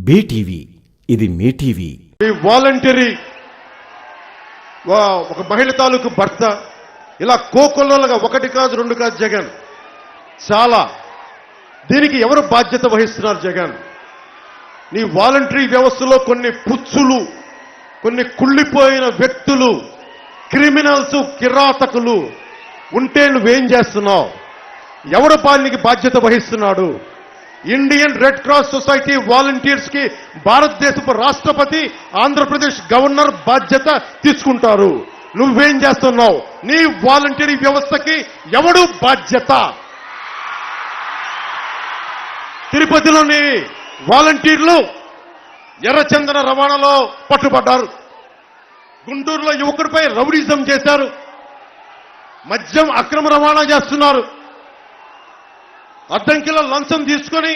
BTV ఇది మీ TV. ఈ voluntary ఒక మహిళ తాలూకు భర్త ఇలా కోకొల్లలుగా ఒకటి కాదు రెండు కాదు జగన్ చాలా. దీనికి ఎవరు బాధ్యత వహిస్తున్నారు జగన్? నీ వాలంటరీ వ్యవస్థలో కొన్ని పుచ్చులు, కొన్ని కుళ్ళిపోయిన వ్యక్తులు, క్రిమినల్స్, కిరాతకులు ఉంటే నువ్వేం చేస్తున్నావు? ఎవరు దానికి బాధ్యత వహిస్తున్నాడు? Indian Red Cross Society volunteers కి భారతదేశపు రాష్ట్రపతి, ఆంధ్రప్రదేశ్ గవర్నర్ బాధ్యత తీసుకుంటారు. నువ్వేం చేస్తున్నావు? నీ వాలంటీరీ వ్యవస్థకి ఎవడు బాధ్యత? తిరుపతిలోని వాలంటీర్లు ఎర్రచందన రవాణాలో పట్టుబడ్డారు. గుంటూరులో యువకుడిపై రౌడీజం చేశారు. మద్యం అక్రమ రవాణా చేస్తున్నారు. అడ్డంకిలో లంచం తీసుకొని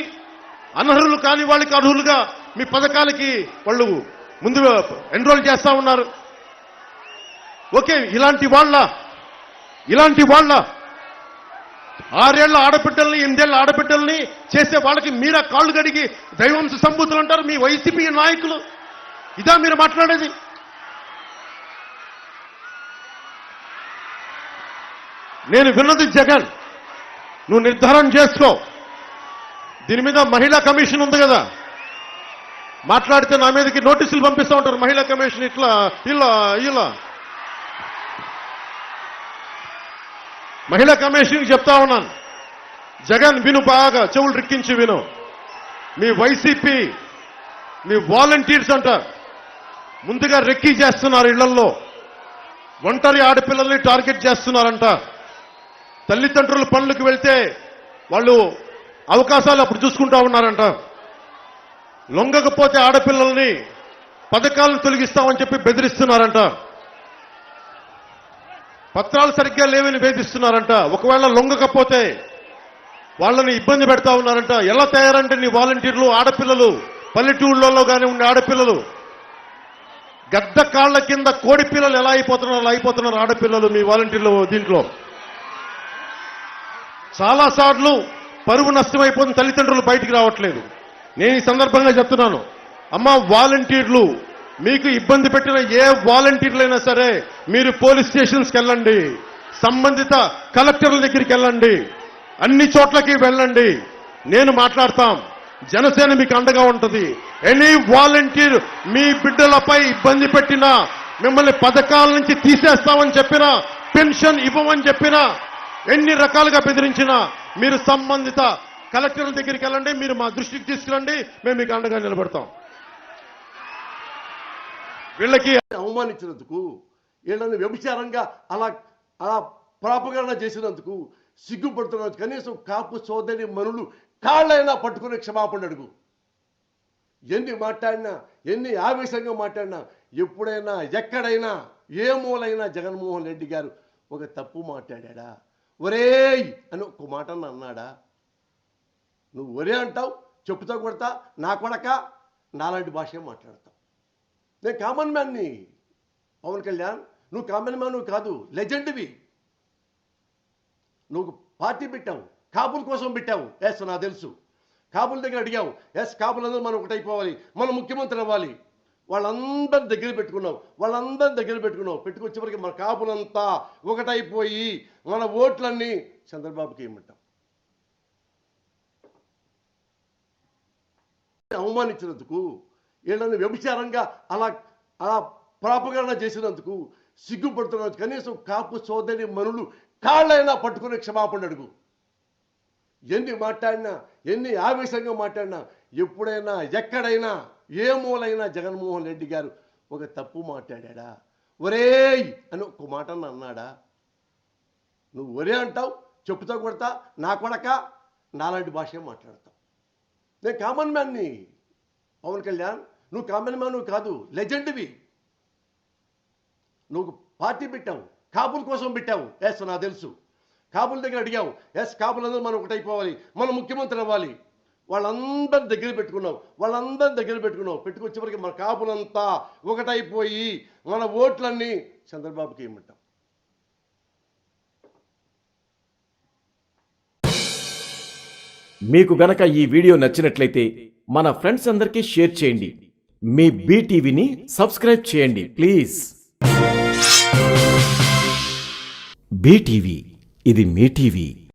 అనర్హులు కాని వాళ్ళకి అర్హులుగా మీ పథకాలకి వాళ్ళు ముందు ఎన్రోల్ చేస్తా ఉన్నారు. ఓకే, ఇలాంటి వాళ్ళ 6 ఏళ్ల ఆడబిడ్డల్ని 8 ఏళ్ల ఆడబిడ్డల్ని చేసే వాళ్ళకి మీరా కాళ్ళు గడిగి దైవంశ సంబూతులు అంటారు మీ వైసీపీ నాయకులు. ఇదా మీరు మాట్లాడేది? నేను విన్నది జగన్, నువ్వు నిర్ధారణ చేసుకో. దీని మీద మహిళా కమిషన్ ఉంది కదా, మాట్లాడితే నా మీదకి నోటీసులు పంపిస్తూ ఉంటారు. మహిళా కమిషన్ ఇట్లా ఇలా మహిళా కమిషన్కి చెప్తా ఉన్నాను. జగన్ విను, బాగా చెవులు రిక్కించి విను. మీ వైసీపీ, మీ వాలంటీర్స్ అంట ముందుగా రెక్కీ చేస్తున్నారు. ఇళ్లలో ఒంటరి ఆడపిల్లల్ని టార్గెట్ చేస్తున్నారంట. తల్లిదండ్రుల పనులకు వెళ్తే వాళ్ళు అవకాశాలు అప్పుడు చూసుకుంటా ఉన్నారంట. లొంగకపోతే ఆడపిల్లల్ని పథకాలను తొలగిస్తామని చెప్పి బెదిరిస్తున్నారంట. పత్రాలు సరిగ్గా లేవని వేధిస్తున్నారంట. ఒకవేళ లొంగకపోతే వాళ్ళని ఇబ్బంది పెడతా ఉన్నారంట. ఎలా తయారంటే నీ వాలంటీర్లు, ఆడపిల్లలు, పల్లెటూళ్ళలో కానీ ఉండే ఆడపిల్లలు గద్ద కాళ్ల కింద కోడి పిల్లలు ఎలా అయిపోతున్నారు ఆడపిల్లలు మీ వాలంటీర్లు. దీంట్లో చాలాసార్లు పరువు నష్టమైపోతుంది, తల్లిదండ్రులు బయటికి రావట్లేదు. నేను ఈ సందర్భంగా చెప్తున్నాను, అమ్మ వాలంటీర్లు మీకు ఇబ్బంది పెట్టిన ఏ వాలంటీర్లైనా సరే మీరు పోలీస్ స్టేషన్స్కి వెళ్ళండి, సంబంధిత కలెక్టర్ల దగ్గరికి వెళ్ళండి, అన్ని చోట్లకి వెళ్ళండి. నేను మాట్లాడతాం. జనసేన మీకు అండగా ఉంటుంది. ఎనీ వాలంటీర్ మీ బిడ్డలపై ఇబ్బంది పెట్టినా, మిమ్మల్ని పథకాల నుంచి తీసేస్తామని చెప్పినా, పెన్షన్ ఇవ్వమని చెప్పినా, ఎన్ని రకాలుగా బెదిరించినా మీరు సంబంధిత కలెక్టర్ల దగ్గరికి వెళ్ళండి, మీరు మా దృష్టికి తీసుకురండి, మేము మీకు అండగా నిలబడతాం. వీళ్ళకి అవమానించినందుకు, వీళ్ళని వ్యభిచారంగా అలా ప్రాపగండ చేసినందుకు సిగ్గుపడుతున్నందుకు కనీసం కాపు సోదరి మనులు కాళ్ళైనా పట్టుకునే క్షమాపణ అడుగు. ఎన్ని మాట్లాడినా, ఎన్ని ఆవేశంగా మాట్లాడినా, ఎప్పుడైనా ఎక్కడైనా ఏ మూలైనా జగన్మోహన్ రెడ్డి గారు ఒక తప్పు మాట్లాడా? ఒరేయ్ అని ఒక మాట అన్నాడా? నువ్వు ఒరే అంటావు, చెప్పుతా కొడతా, నా కొడక, నాలాంటి భాషే మాట్లాడతావు. నేను కామన్ మ్యాన్ని. పవన్ కళ్యాణ్, నువ్వు కామన్ మ్యాన్ కాదు, లెజెండ్వి. నువ్వు పార్టీ పెట్టావు, కాపుల కోసం పెట్టావు. ఎస్, నాకు తెలుసు. కాపుల దగ్గర అడిగావు. ఎస్, కాపులందరూ మనం ఒకటైపోవాలి, మనం ముఖ్యమంత్రి అవ్వాలి. వాళ్ళందరి దగ్గర పెట్టుకున్నావు. పెట్టుకొచ్చేవరకు మన కాపులంతా ఒకటైపోయి మన ఓట్లన్నీ చంద్రబాబుకి ఇవ్వమంటాం. అవమానించినందుకు, వీళ్ళని వ్యభిచారంగా అలా ప్రాపగండ చేసినందుకు సిగ్గుపడుతున్నందుకు కనీసం కాపు సోదరి మనులు కాళ్ళైనా పట్టుకునే క్షమాపణ అడుగు. ఎన్ని మాట్లాడినా, ఎన్ని ఆవేశంగా మాట్లాడినా, ఎప్పుడైనా ఎక్కడైనా ఏ మూలైనా జగన్మోహన్ రెడ్డి గారు ఒక తప్పు మాట్లాడా? ఒరేయ్ అని ఒక మాట అన్నాడా? నువ్వు ఒరే అంటావు, చెప్పుతా కొడతా, నా కొడక, నాలాంటి భాషే మాట్లాడతావు. నేను కామన్ మ్యాన్ని. పవన్ కళ్యాణ్, నువ్వు కామన్ మ్యాన్ కాదు, లెజెండ్వి. నువ్వు పార్టీ పెట్టావు, కాపుల కోసం పెట్టావు. ఎస్, నాకు తెలుసు. కాపుల దగ్గర అడిగావు. ఎస్, కాపులందరూ మనం ఒకటైపోవాలి, మనం ముఖ్యమంత్రి అవ్వాలి. వాళ్ళందరి దగ్గర పెట్టుకున్నావు. పెట్టుకొచ్చేవరకు మన కాపులంతా ఒకటైపోయి మన ఓట్లన్నీ చంద్రబాబుకి ఇవ్వమంటాం. మీకు గనక ఈ వీడియో నచ్చినట్లయితే మన ఫ్రెండ్స్ అందరికీ షేర్ చేయండి. మీ బీటీవీని సబ్స్క్రైబ్ చేయండి ప్లీజ్. బీటీవీ ఇది మీ టీవీ.